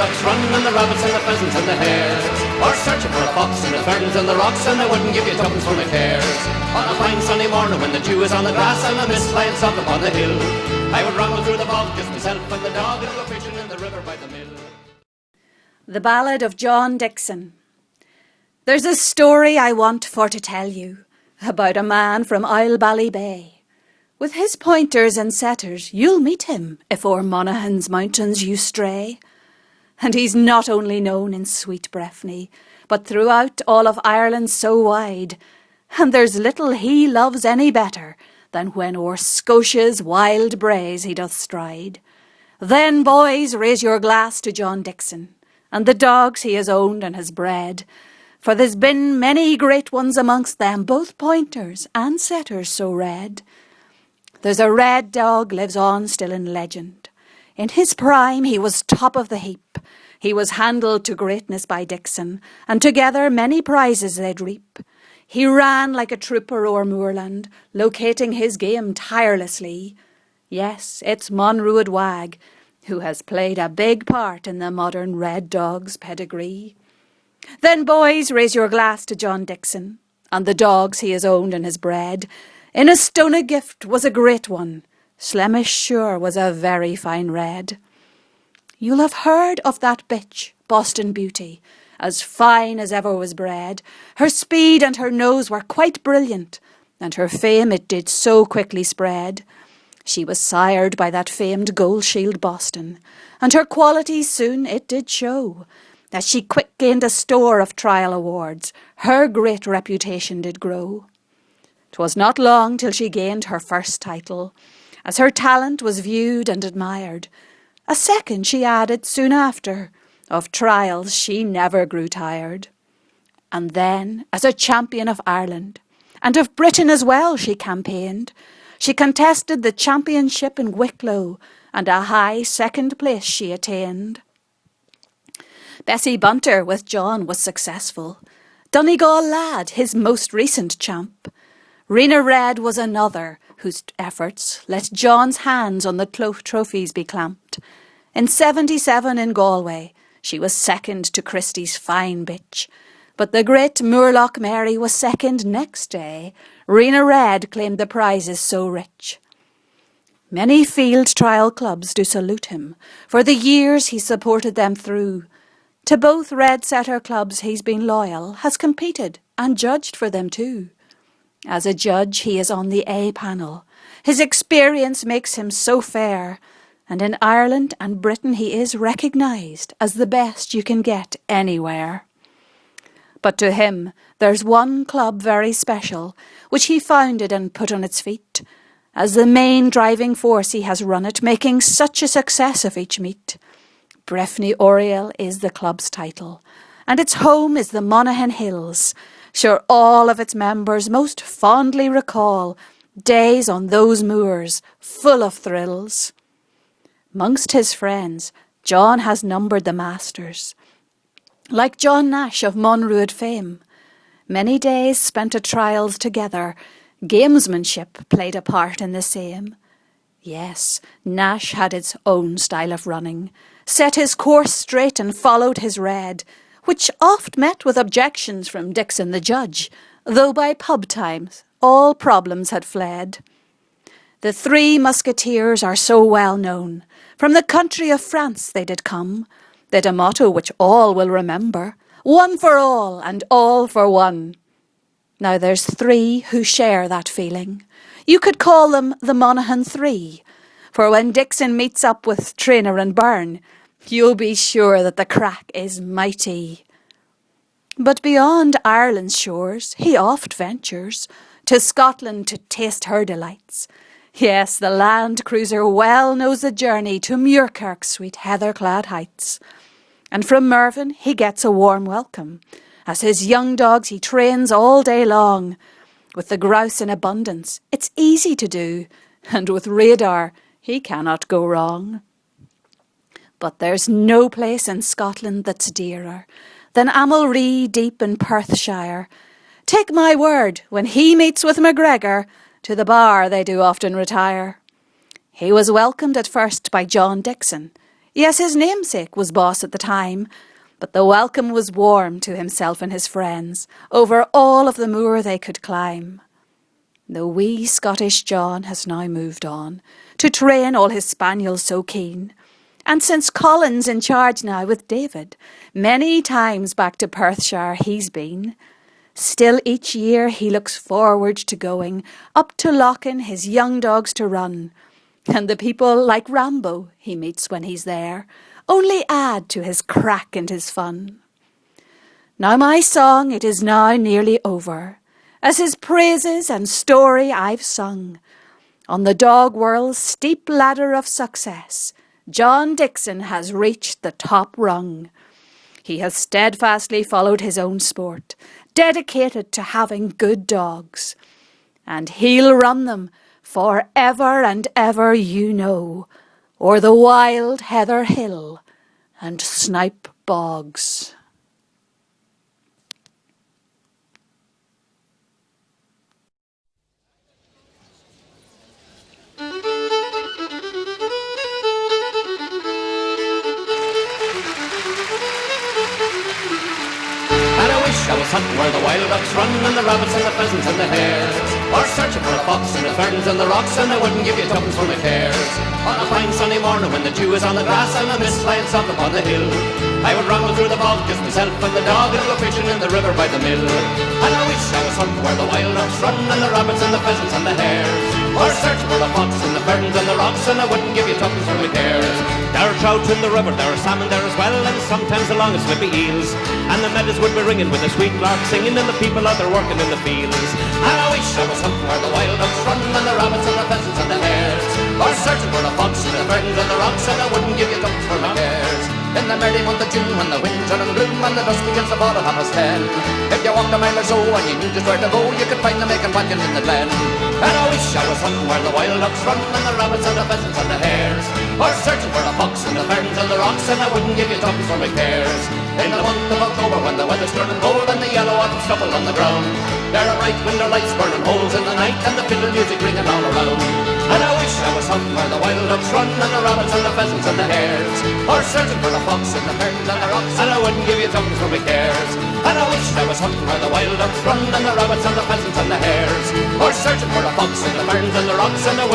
ducks run, and the rabbits and the pheasants and the hares, or searching for a fox in the ferns and the rocks, and they wouldn't give you tuppence for the cares. On a fine sunny morning when the dew is on the grass and the mist flying soft upon the hill, I would ramble through the bog, just myself and the dog, and go fishing in the river by the mill. The Ballad of John Dixon. There's a story I want for to tell you about a man from Ballybay. With his pointers and setters you'll meet him if o'er Monaghan's mountains you stray. And he's not only known in sweet Breffni, but throughout all of Ireland so wide. And there's little he loves any better than when o'er Scotia's wild braes he doth stride. Then, boys, raise your glass to John Dixon, and the dogs he has owned and has bred. For there's been many great ones amongst them, both pointers and setters so red. There's a red dog lives on still in legend. In his prime he was top of the heap. He was handled to greatness by Dixon, and together many prizes they'd reap. He ran like a trooper o'er moorland, locating his game tirelessly. Yes, it's Monruad Wag, who has played a big part in the modern red dog's pedigree. Then, boys, raise your glass to John Dixon, and the dogs he has owned and has bred. In a stone a gift was a great one, Slemish sure was a very fine red. You'll have heard of that bitch, Boston Beauty, as fine as ever was bred. Her speed and her nose were quite brilliant, and her fame it did so quickly spread. She was sired by that famed Gold Shield Boston, and her qualities soon it did show. As she quick gained a store of trial awards, her great reputation did grow. 'Twas not long till she gained her first title, as her talent was viewed and admired. A second she added soon after, of trials she never grew tired. And then, as a champion of Ireland, and of Britain as well she campaigned, she contested the championship in Wicklow, and a high second place she attained. Bessie Bunter with John was successful, Donegal Lad his most recent champ. Rena Red was another, whose efforts let John's hands on the trophies be clamped. In 77 in Galway, she was second to Christie's fine bitch, but the great Moorlock Mary was second next day. Rena Red claimed the prizes so rich. Many field trial clubs do salute him, for the years he supported them through. To both red setter clubs he's been loyal, has competed and judged for them too. As a judge he is on the A panel. His experience makes him so fair, and in Ireland and Britain he is recognised as the best you can get anywhere. But to him there's one club very special, which he founded and put on its feet. As the main driving force he has run it, making such a success of each meet. Breffni Oriel is the club's title, and its home is the Monaghan Hills. Sure all of its members most fondly recall days on those moors full of thrills. Mongst his friends, John has numbered the masters, like John Nash of Monruad fame. Many days spent at trials together, gamesmanship played a part in the same. Yes, Nash had its own style of running, set his course straight and followed his red, which oft met with objections from Dixon the judge, though by pub times all problems had fled. The three musketeers are so well known, from the country of France they did come. They'd a motto which all will remember, one for all and all for one. Now there's three who share that feeling. You could call them the Monaghan Three, for when Dixon meets up with Trainer and Byrne, you'll be sure that the crack is mighty. But beyond Ireland's shores he oft ventures, to Scotland to taste her delights. Yes, the land cruiser well knows the journey to Muirkirk's sweet heather-clad heights. And from Mervyn he gets a warm welcome, as his young dogs he trains all day long. With the grouse in abundance, it's easy to do, and with radar he cannot go wrong. But there's no place in Scotland that's dearer than Amalree deep in Perthshire. Take my word, when he meets with MacGregor, to the bar they do often retire. He was welcomed at first by John Dixon. Yes, his namesake was boss at the time, but the welcome was warm to himself and his friends over all of the moor they could climb. The wee Scottish John has now moved on to train all his spaniels so keen. And since Colin's in charge now with David, many times back to Perthshire he's been. Still each year he looks forward to going up to Loughin his young dogs to run. And the people like Rambo he meets when he's there only add to his crack and his fun. Now my song it is now nearly over, as his praises and story I've sung. On the dog world's steep ladder of success, John Dixon has reached the top rung. He has steadfastly followed his own sport, dedicated to having good dogs. And he'll run them for ever and ever, you know, o'er the wild heather hill and snipe bogs. I was hunting where the wild ducks run, and the rabbits and the pheasants and the hares, or searching for a fox in the ferns and the rocks, and I wouldn't give you tuppence for my cares. On a fine sunny morning when the dew is on the grass and the mist lying soft upon the hill, I would ramble through the bog, just myself and the dog, and go fishing in the river by the mill. And I wish I was hunting where the wild ducks run, and the rabbits and the pheasants and the hares, or searching for a fox in the ferns and the rocks, and I wouldn't give you tuppence for my cares. There are trout in the river, there are salmon there as well, and sometimes the long and slippy eels, and the meadows would be ringing with the sweet lark singing, and the people out there working in the fields. And I wish I was hunting where the wild ducks run, and the rabbits and the pheasants and the hares, or searching for a fox in the ferns and the rocks, and I wouldn't give you tuppence for my cares. In the merry month of June, when the winds are in gloom and the dusk begins to fall at 10:30, if you walked a mile or so and you knew just where to go, you could find them making wagon in the glen. And I wish I was hunting where the wild ducks run, and the rabbits and the pheasants and the hares, or searching for a fox in the ferns and the rocks, and I wouldn't give you tuppence for my cares. In the month of October, when the weather's turning cold and the yellow autumn stubble on the ground, there are bright window lights burning holes in the night and the fiddle music ringing all around. And I wish I was hunting where the wild ducks run, and the rabbits and the pheasants and the hares, or searching for a fox in the ferns and the rocks, and I wouldn't give you tuppence for my cares. And I wish I was hunting where the wild ducks run, and the rabbits and the pheasants and the hares, or searching for a fox in the ferns and the rocks, and I